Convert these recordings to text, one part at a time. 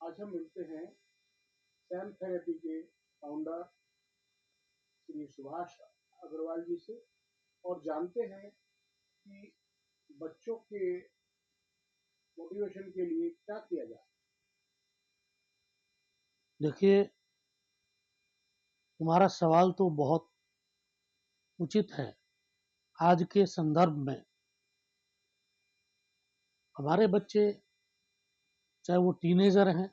आज हम मिलते हैं सैम थेरेपी के फाउंडर श्री सुभाष अग्रवाल जी से और जानते हैं कि बच्चों के मोटिवेशन के लिए क्या किया जाए। देखिए, तुम्हारा सवाल तो बहुत उचित है। आज के संदर्भ में हमारे बच्चे, चाहे वो टीनेजर हैं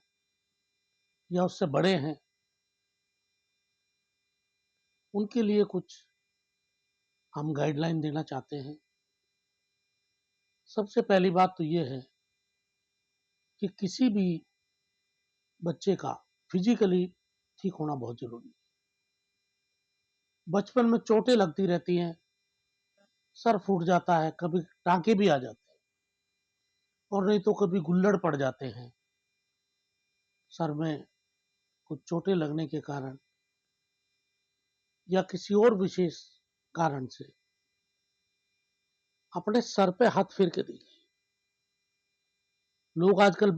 या उससे बड़े हैं, उनके लिए कुछ हम गाइडलाइन देना चाहते हैं। सबसे पहली बात तो ये है कि किसी भी बच्चे का फिजिकली ठीक होना बहुत ज़रूरी है। बचपन में चोटें लगती रहती हैं, सर फूट जाता है, कभी टाँके भी आ जाते हैं और नहीं तो कभी गुल्लड़ पड़ जाते हैं। सर में कुछ चोटें लगने के कारण या किसी और विशेष कारण से अपने सर पे हाथ फेर के देखिए। लोग आजकल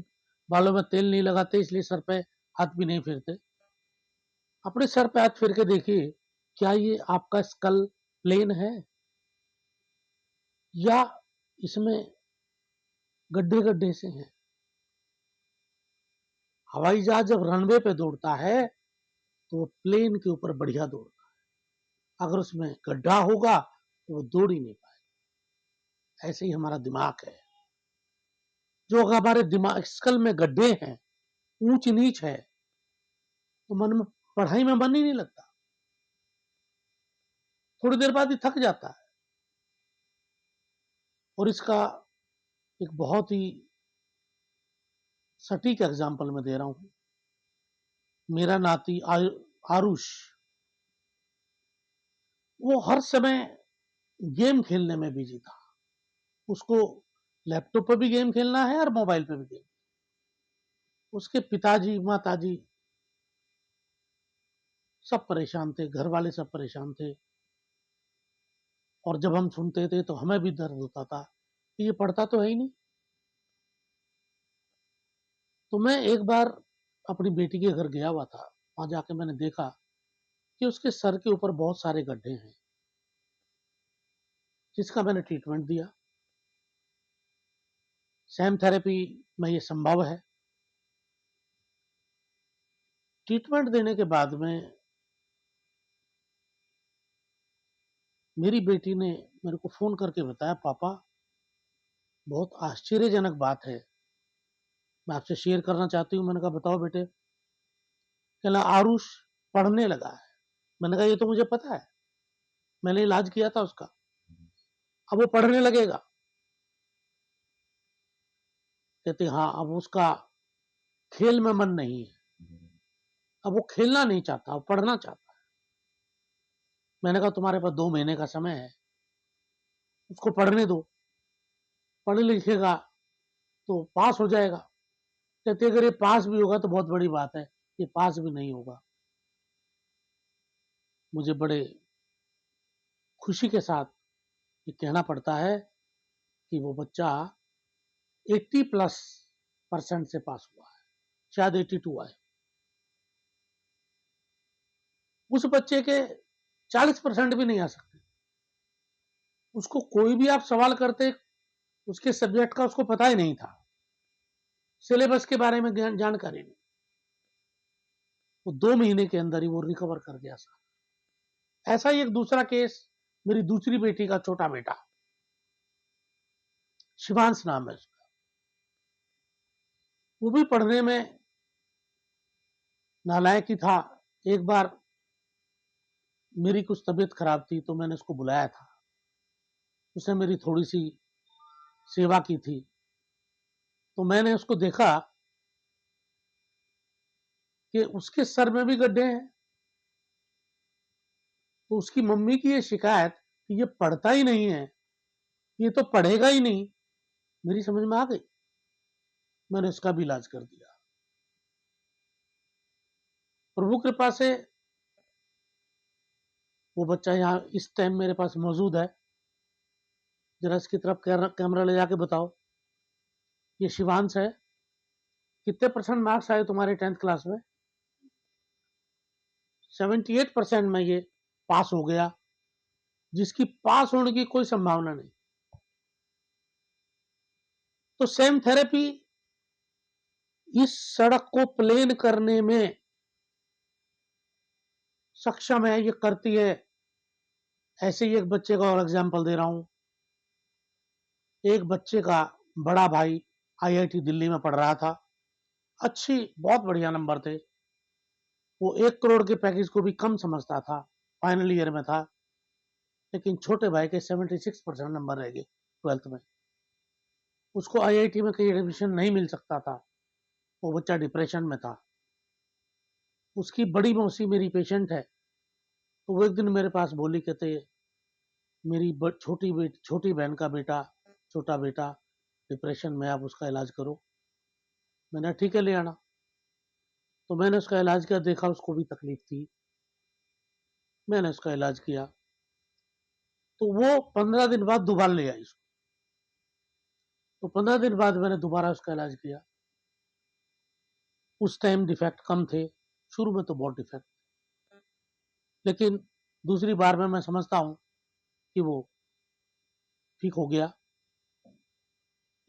बालों में तेल नहीं लगाते, इसलिए सर पे हाथ भी नहीं फेरते। अपने सर पे हाथ फेर के देखिए, क्या ये आपका स्कल प्लेन है या इसमें गड्ढे गड्ढे से हैं। हवाई जहाज जब रनवे पे दौड़ता है तो वो प्लेन के ऊपर बढ़िया दौड़ता है। अगर उसमें गड्ढा होगा तो वो दौड़ ही नहीं पाएगा। ऐसे ही हमारा दिमाग है। जो अगर हमारे दिमाग स्कल में गड्ढे हैं, ऊंच नीच है, तो मन में पढ़ाई में मन ही नहीं लगता। थोड़ी देर बाद ही थक जाता है। और इसका एक बहुत ही सटीक एग्जाम्पल मैं दे रहा हूँ। मेरा नाती आरुष, वो हर समय गेम खेलने में बिजी था। उसको लैपटॉप पे भी गेम खेलना है और मोबाइल पे भी गेम। उसके पिताजी माताजी सब परेशान थे, घर वाले सब परेशान थे। और जब हम सुनते थे तो हमें भी दर्द होता था कि ये पढ़ता तो है ही नहीं। तो मैं एक बार अपनी बेटी के घर गया हुआ था। वहां जाके मैंने देखा कि उसके सर के ऊपर बहुत सारे गड्ढे हैं, जिसका मैंने ट्रीटमेंट दिया। सैम थेरेपी में ये संभव है। ट्रीटमेंट देने के बाद में मेरी बेटी ने मेरे को फ़ोन करके बताया, पापा बहुत आश्चर्यजनक बात है, मैं आपसे शेयर करना चाहती हूँ। मैंने कहा बताओ बेटे। कहना आरुष पढ़ने लगा है। मैंने कहा ये तो मुझे पता है, मैंने इलाज किया था उसका। अब वो पढ़ने लगेगा। कहते हाँ, अब उसका खेल में मन नहीं है, अब वो खेलना नहीं चाहता, वो पढ़ना चाहता है। मैंने कहा तुम्हारे पास 2 महीने का समय है, उसको पढ़ने दो, पढ़ लिखेगा तो पास हो जाएगा। कहते अगर ये पास भी होगा तो बहुत बड़ी बात है, ये पास भी नहीं होगा। मुझे बड़े खुशी के साथ ये कहना पड़ता है कि वो बच्चा 80+ % से पास हुआ है, शायद 82 आए। उस बच्चे के 40% भी नहीं आ सकते। उसको कोई भी आप सवाल करते, उसके सब्जेक्ट का उसको पता ही नहीं था, सिलेबस के बारे में जानकारी नहीं। वो 2 महीने के अंदर ही वो रिकवर कर गया सर। ऐसा ही एक दूसरा केस, मेरी दूसरी बेटी का छोटा बेटा, शिवांश नाम है उसका। वो भी पढ़ने में नालायक ही था। एक बार मेरी कुछ तबीयत खराब थी तो मैंने उसको बुलाया था। उसने मेरी थोड़ी सी सेवा की थी। तो मैंने उसको देखा कि उसके सर में भी गड्ढे हैं। तो उसकी मम्मी की ये शिकायत कि ये पढ़ता ही नहीं है, ये तो पढ़ेगा ही नहीं, मेरी समझ में आ गई। मैंने उसका भी इलाज कर दिया। प्रभु कृपा से वो बच्चा यहाँ इस टाइम मेरे पास मौजूद है। जरा इसकी तरफ कैमरा ले जाके बताओ। ये शिवांश है। कितने परसेंट मार्क्स आए तुम्हारे 10th क्लास में? 78% में ये पास हो गया, जिसकी पास होने की कोई संभावना नहीं। तो सेम थेरेपी इस सड़क को प्लेन करने में सक्षम है, ये करती है। ऐसे ही एक बच्चे का और एग्जाम्पल दे रहा हूं। एक बच्चे का बड़ा भाई आईआईटी दिल्ली में पढ़ रहा था, अच्छी बहुत बढ़िया नंबर थे, वो 1 करोड़ के पैकेज को भी कम समझता था, फाइनल ईयर में था, लेकिन छोटे भाई के 76% नंबर रह गए 12th में। उसको आईआईटी में कहीं एडमिशन नहीं मिल सकता था, वो बच्चा डिप्रेशन में था। उसकी बड़ी मौसी मेरी पेशेंट है, तो वो एक दिन मेरे पास बोली, कहते मेरी छोटी बहन का बेटा, छोटा बेटा डिप्रेशन में, आप उसका इलाज करो। मैंने ठीक है, ले आना। तो मैंने उसका इलाज किया, देखा उसको भी तकलीफ थी, मैंने उसका इलाज किया। तो वो 15 दिन बाद दोबारा ले आई उसको। तो 15 दिन बाद मैंने दोबारा उसका इलाज किया। उस टाइम डिफेक्ट कम थे, शुरू में तो बहुत डिफेक्ट, लेकिन दूसरी बार में मैं समझता हूं कि वो ठीक हो गया,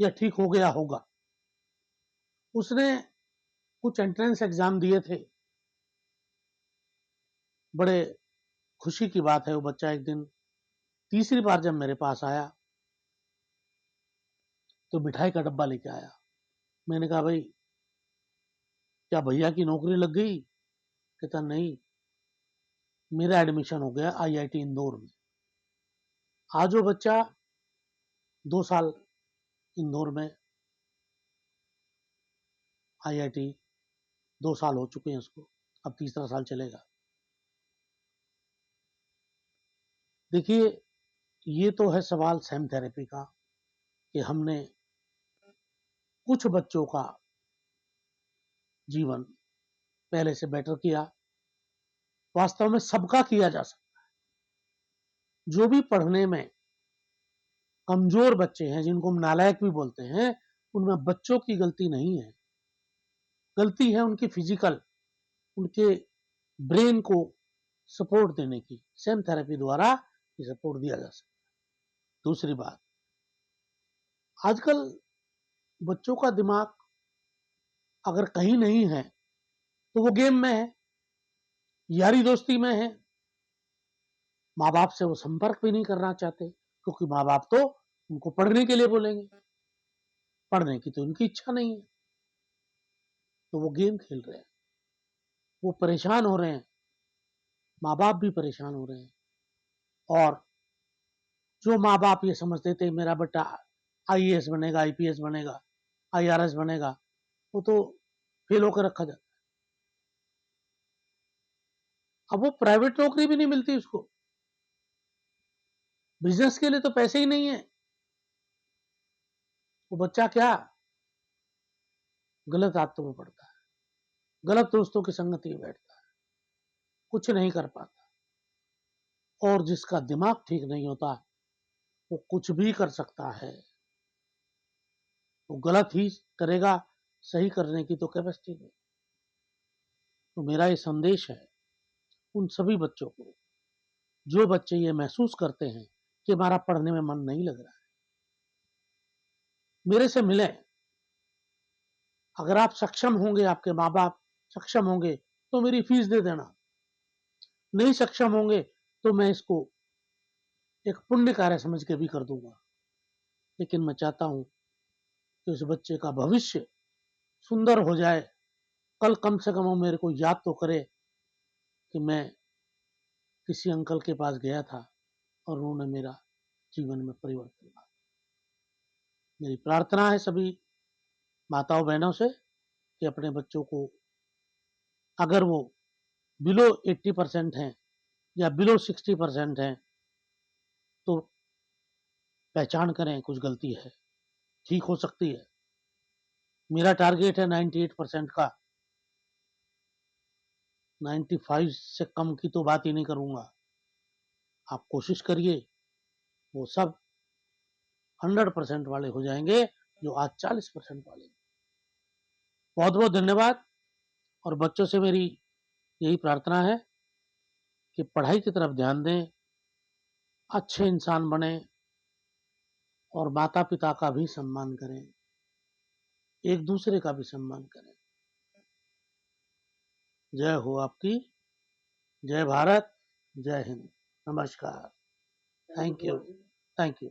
या ठीक हो गया होगा। उसने कुछ एंट्रेंस एग्जाम दिए थे, बड़े खुशी की बात है। वो बच्चा एक दिन तीसरी बार जब मेरे पास आया, तो मिठाई का डब्बा लेके आया। मैंने कहा, भाई क्या भैया की नौकरी लग गई? कहता, नहीं, मेरा एडमिशन हो गया आईआईटी इंदौर में। आज वो बच्चा 2 साल इंदौर में, आईआईटी 2 साल हो चुके हैं उसको, अब तीसरा साल चलेगा। देखिए, ये तो है सवाल सेम थेरेपी का, कि हमने कुछ बच्चों का जीवन पहले से बेटर किया। वास्तव में सबका किया जा सकता है। जो भी पढ़ने में कमजोर बच्चे हैं, जिनको हम नालायक भी बोलते हैं, उनमें बच्चों की गलती नहीं है। गलती है उनकी फिजिकल, उनके ब्रेन को सपोर्ट देने की। सेम थेरेपी द्वारा ये सपोर्ट दिया जा सकता है। दूसरी बात, आजकल बच्चों का दिमाग अगर कहीं नहीं है, तो वो गेम में है, यारी दोस्ती में है। माँ बाप से वो संपर्क भी नहीं करना चाहते, क्योंकि माँ बाप तो उनको पढ़ने के लिए बोलेंगे, पढ़ने की तो उनकी इच्छा नहीं है। तो वो गेम खेल रहे हैं, वो परेशान हो रहे हैं, माँ बाप भी परेशान हो रहे हैं। और जो माँ बाप ये समझते थे मेरा बेटा आईएएस बनेगा, आईपीएस बनेगा, आईआरएस बनेगा, वो तो फेल होकर रखा जाता। अब वो प्राइवेट नौकरी भी नहीं मिलती उसको, बिजनेस के लिए तो पैसे ही नहीं है। वो बच्चा क्या गलत आदतों में पड़ता है, गलत दोस्तों की संगति में बैठता है, कुछ नहीं कर पाता। और जिसका दिमाग ठीक नहीं होता, वो कुछ भी कर सकता है, वो गलत ही करेगा, सही करने की तो कैपेसिटी नहीं। तो मेरा ये संदेश है उन सभी बच्चों को, जो बच्चे ये महसूस करते हैं कि हमारा पढ़ने में मन नहीं लग रहा है, मेरे से मिले। अगर आप सक्षम होंगे, आपके माँ बाप सक्षम होंगे, तो मेरी फीस दे देना। नहीं सक्षम होंगे तो मैं इसको एक पुण्य कार्य समझ के भी कर दूंगा। लेकिन मैं चाहता हूं कि उस बच्चे का भविष्य सुंदर हो जाए। कल कम से कम वो मेरे को याद तो करे कि मैं किसी अंकल के पास गया था और उन्होंने मेरा जीवन में परिवर्तन ला। मेरी प्रार्थना है सभी माताओं बहनों से कि अपने बच्चों को, अगर वो बिलो 80% हैं या बिलो 60% हैं, तो पहचान करें कुछ गलती है, ठीक हो सकती है। मेरा टारगेट है 98% का, 95 से कम की तो बात ही नहीं करूंगा। आप कोशिश करिए, वो सब 100% वाले हो जाएंगे जो आज 40% वाले। बहुत बहुत धन्यवाद। और बच्चों से मेरी यही प्रार्थना है कि पढ़ाई की तरफ ध्यान दें, अच्छे इंसान बने और माता पिता का भी सम्मान करें, एक दूसरे का भी सम्मान करें। जय हो आपकी, जय भारत, जय हिंद, नमस्कार, थैंक यू, थैंक यू।